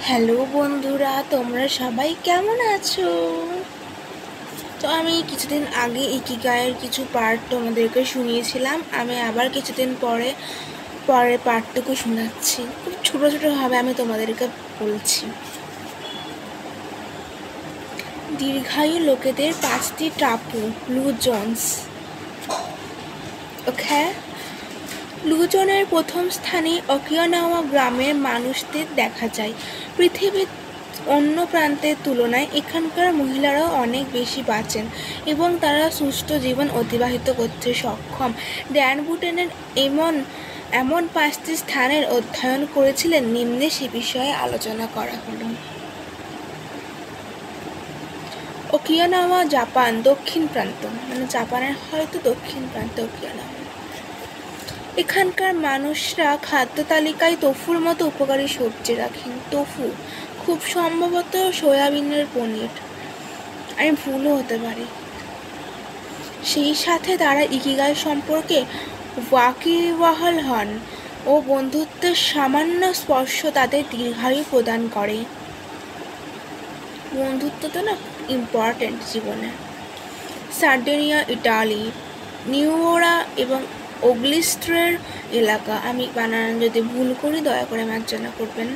Hello বন্ধুরা, তোমরা সবাই কেমন আছো? তো আমি কিছুদিন আগে ইকিগাইয়ের কিছু পার্ট তোমাদেরকে শুনিয়েছিলাম। আমি আবার কিছুদিন পরের পার্টটুকু শোনাচ্ছি। খুব ছোটো ছোটোভাবে আমি তোমাদেরকে বলছি। দীর্ঘায়ু লোকেদের 5টি টাপু ব্লু জোনস। ওকে, লুজনের প্রথম স্থানে ওকিনাওয়া গ্রামের মানুষদের দেখা যায়। পৃথিবীর অন্য প্রান্তের তুলনায় এখানকার মহিলারাও অনেক বেশি বাঁচেন এবং তারা সুস্থ জীবন অতিবাহিত করতে সক্ষম। ড্যান বুটেনের এমন 5টি স্থানের অধ্যয়ন করেছিলেন, নিম্নে সে বিষয়ে আলোচনা করা হলো। ওকিনাওয়া জাপান দক্ষিণ প্রান্ত, মানে জাপানের হয়তো দক্ষিণ প্রান্ত ওকিনাওয়া। এখানকার মানুষরা খাদ্য তালিকায় তোফুর মতো উপকারী সবজি রাখেন। তোফু খুব সম্ভবত সয়াবিনের পনির, আমি ভুলও হতে পারি। সেই সাথে তারা ইকিগাই সম্পর্কে ওয়াকিবহাল হন ও বন্ধুত্বের সামান্য স্পর্শ তাদের দীর্ঘায়ু প্রদান করে। বন্ধুত্ব তো না ইম্পর্টেন্ট জীবনে। সার্ডিনিয়া ইটালি, নিউওরা এবং ওগ্লিস্ট্রের এলাকা, আমি বানান যদি ভুল করি দয়া করে মার্জনা করবেন।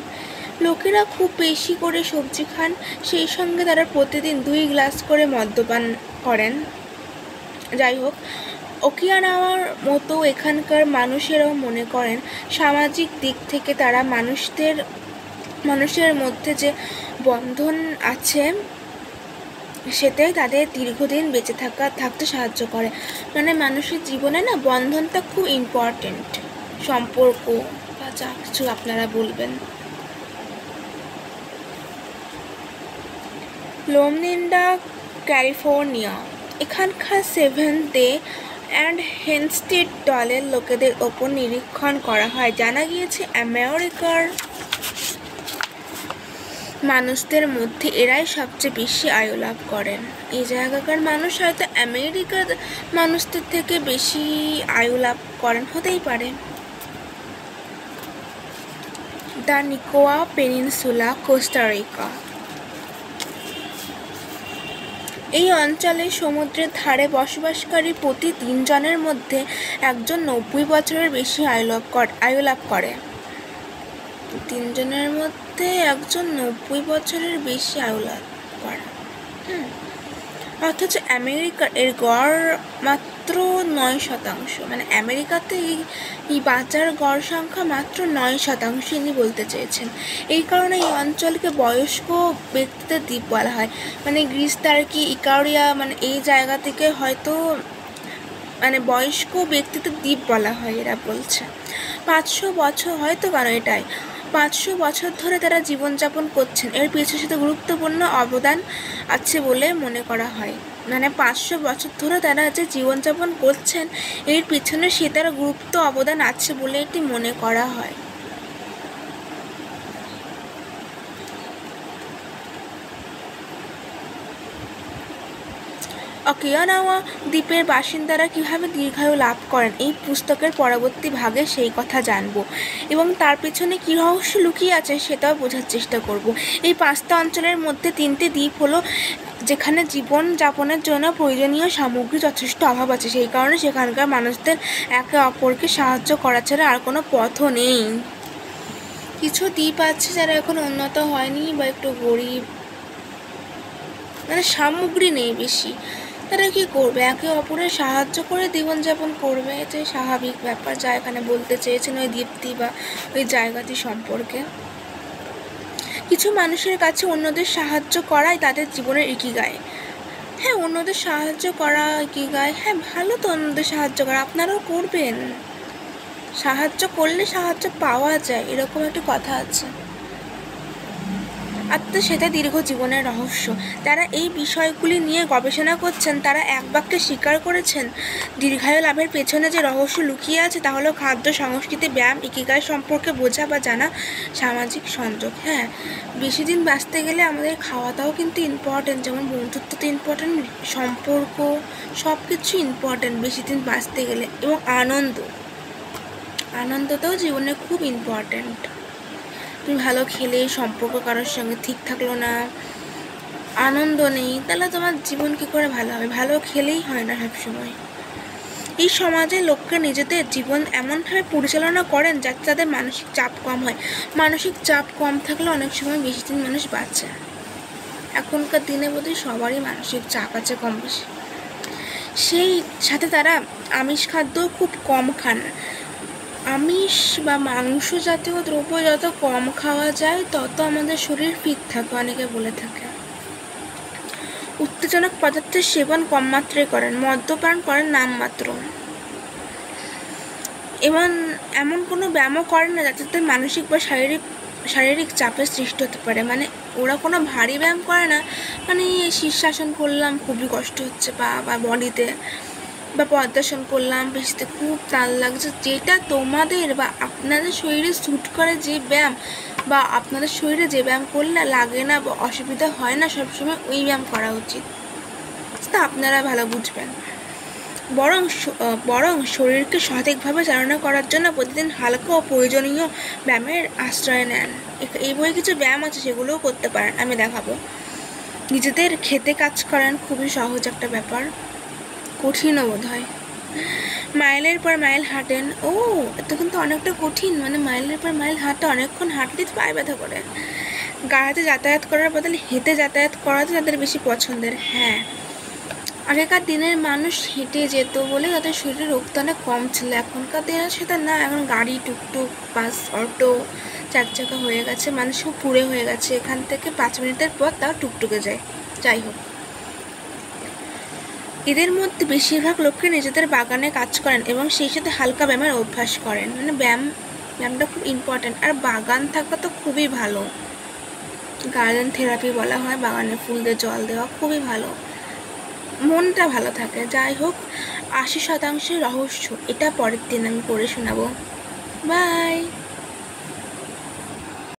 লোকেরা খুব বেশি করে সবজি খান, সেই সঙ্গে তারা প্রতিদিন 2 গ্লাস করে মদ্যপান করেন। যাই হোক, ওকিনাওয়ার মতো এখানকার মানুষেরাও মনে করেন সামাজিক দিক থেকে তারা মানুষের মধ্যে যে বন্ধন আছে সেতে তাদের দীর্ঘদিন বেঁচে থাকতে সাহায্য করে। মানে মানুষের জীবনে না বন্ধনটা খুব ইম্পর্টেন্ট, সম্পর্ক বা যা কিছু আপনারা বলবেন। লোমনিন্ডা, ক্যালিফোর্নিয়া, এখানকার সেভেন্থ ডে অ্যান্ড হেনস্টেড দলের লোকেদের ওপর নিরীক্ষণ করা হয়। জানা গিয়েছে আমেরিকার মানুষদের মধ্যে এরাই সবচেয়ে বেশি আয়ু লাভ করেন। এই জায়গাকার মানুষ হয়তো আমেরিকার মানুষদের থেকে বেশি আয়ু লাভ করেন, হতেই পারে। The Nicoya Peninsula, Costa Rica. এই অঞ্চলে সমুদ্রের ধারে বসবাসকারী প্রতি 3 জনের মধ্যে একজন 90 বছরের বেশি আয়ু লাভ করে। 3 জনের মধ্যে একজন 90 বছরের বেশি আয়ু লাভ করে। অথচ আমেরিকার এর গড় মাত্র 9%। মানে আমেরিকাতে এই বাচ্চার গড় সংখ্যা মাত্র 9%, ইনি বলতে চেয়েছেন। এই কারণে এই অঞ্চলকে বয়স্ক ব্যক্তিদের দ্বীপ বলা হয়। মানে গ্রিস, টার্কি, ইকারিয়া, মানে এই জায়গা থেকে হয়তো মানে বয়স্ক ব্যক্তিদের দ্বীপ বলা হয়, এরা বলছে। 500 বছর হয়তো, কারণ এটাই 500 বছর ধরে তারা জীবনযাপন করছেন। এর পেছনে সাথে গুরুত্বপূর্ণ অবদান আছে বলে মনে করা হয়। মানে 500 বছর ধরে তারা যে জীবনযাপন করছেন, এর পিছনে তার গুরুত্ব অবদান আছে বলে এটি মনে করা হয়। ওকিনাওয়া দ্বীপের বাসিন্দারা কীভাবে দীর্ঘায়ু লাভ করেন, এই পুস্তকের পরবর্তী ভাগে সেই কথা জানব এবং তার পেছনে কী রহস্য লুকিয়ে আছে সেটাও বোঝার চেষ্টা করব। এই 5টা অঞ্চলের মধ্যে 3টি দ্বীপ হলো যেখানে জীবন যাপনের জন্য প্রয়োজনীয় সামগ্রী যথেষ্ট অভাব আছে। সেই কারণে সেখানকার মানুষদের একে অপরকে সাহায্য করা ছাড়া আর কোনো পথও নেই। কিছু দ্বীপ আছে যারা এখন উন্নত হয়নি বা একটু গরিব, মানে সামগ্রী নেই বেশি। তারা কী করবে? একে অপরের সাহায্য করে জীবনযাপন করবে, এটাই স্বাভাবিক ব্যাপার। যা এখানে বলতে চেয়েছেন ওই দ্বীপটি বা ওই জায়গাটি সম্পর্কে। কিছু মানুষের কাছে অন্যদের সাহায্য করাই তাদের জীবনের ইকিগাই। হ্যাঁ, অন্যদের সাহায্য করা ইকিগাই, হ্যাঁ ভালো তো অন্যদের সাহায্য করা, আপনারাও করবেন। সাহায্য করলে সাহায্য পাওয়া যায়, এরকম একটা কথা আছে। আর তো সেটা দীর্ঘ জীবনের রহস্য। যারা এই বিষয়গুলি নিয়ে গবেষণা করছেন তারা এক বাক্যে স্বীকার করেছেন দীর্ঘায়ু লাভের পেছনে যে রহস্য লুকিয়ে আছে তা হলো খাদ্য, সংস্কৃতি, ব্যায়াম, ইকিগাই সম্পর্কে বোঝা বা জানা, সামাজিক সংযোগ। হ্যাঁ, বেশি দিন বাঁচতে গেলে আমাদের খাওয়াটাও কিন্তু ইম্পর্টেন্ট, যেমন বন্ধুত্ব তো ইম্পর্টেন্ট, সম্পর্ক সব কিছু ইম্পর্টেন্ট বেশি দিন বাঁচতে গেলে। এবং আনন্দটাও জীবনে খুব ইম্পর্টেন্ট। তুমি ভালো খেলে সম্পর্ক কারোর সঙ্গে ঠিক থাকলো না, আনন্দ নেই, তাহলে তোমার জীবন কী করে ভালো হবে? ভালো খেলেই হয় না সবসময়। এই সমাজে লোককে নিজেদের জীবন এমনভাবে পরিচালনা করেন যাতে তাদের মানসিক চাপ কম হয়। মানসিক চাপ কম থাকলে অনেক সময় বেশি দিন মানুষ বাঁচে। এখনকার দিনে বোধহয় সবারই মানসিক চাপ আছে কম বেশি। সেই সাথে তারা আমিষ খাদ্যও খুব কম খান। আমিষ বা মাংস জাতীয় দ্রব্য যত কম খাওয়া যায় তত আমাদের শরীর ফিট থাকে, অনেকে বলে থাকে। উত্তেজনক পদার্থের সেবন কম মাত্রায় করেন, মদ্যপান করেন নামমাত্র, এবং এমন কোনো ব্যায়ামও করেন না যাতে তাদের মানসিক বা শারীরিক চাপের সৃষ্টি হতে পারে। মানে ওরা কোনো ভারী ব্যায়াম করে না, মানে শীর্ষাসন করলাম খুবই কষ্ট হচ্ছে পা বা বডিতে, বা পদ্মাসন করলাম পেশিতে খুব টান লাগছে, যেটা তোমাদের বা আপনাদের শরীরে স্যুট করে যে ব্যায়াম, বা আপনাদের শরীরে যে ব্যায়াম করলে লাগে না বা অসুবিধা হয় না সবসময় ওই ব্যায়াম করা উচিত। তা আপনারা ভালো বুঝবেন। বরং শরীরকে সঠিকভাবে চালনা করার জন্য প্রতিদিন হালকা ও প্রয়োজনীয় ব্যায়ামের আশ্রয় নেন। এই বই কিছু ব্যায়াম আছে সেগুলোও করতে পারেন, আমি দেখাবো। নিজেদের খেতে কাজ করেন, খুবই সহজ একটা ব্যাপার, কঠিনও বোধ হয়। মাইলের পর মাইল হাঁটেন। ও, এটা কিন্তু অনেকটা কঠিন, মানে মাইলের পর মাইল হাঁটা, অনেকক্ষণ হাঁটলে পায়ে ব্যথা করে। গাড়িতে যাতায়াত করার বদলে হেঁটে যাতায়াত করাতে তাদের বেশি পছন্দের। হ্যাঁ, আগেকার দিনের মানুষ হেঁটে যেত বলে তাদের শরীরে রোগটা অনেক কম ছিল। এখনকার দিনে সেটা না, এখন গাড়ি, টুকটুক, বাস, অটো, চার চাকা হয়ে গেছে, মানুষও পুড়ে হয়ে গেছে। এখান থেকে 5 মিনিটের পর তাও টুকটুকে যায়। যাই হোক, এদের মধ্যে বেশিরভাগ লোককে নিজেদের বাগানে কাজ করেন এবং সেই সাথে হালকা ব্যায়ামের অভ্যাস করেন। মানে ব্যায়ামটা খুব ইম্পর্ট্যান্ট। আর বাগান থাকা তো খুবই ভালো, গার্ডেন থেরাপি বলা হয়, বাগানে ফুল দিয়ে জল দেওয়া খুবই ভালো, মনটা ভালো থাকে। যাই হোক, 80% রহস্য, এটা পরের দিন আমি পড়ে শোনাবো। বাই।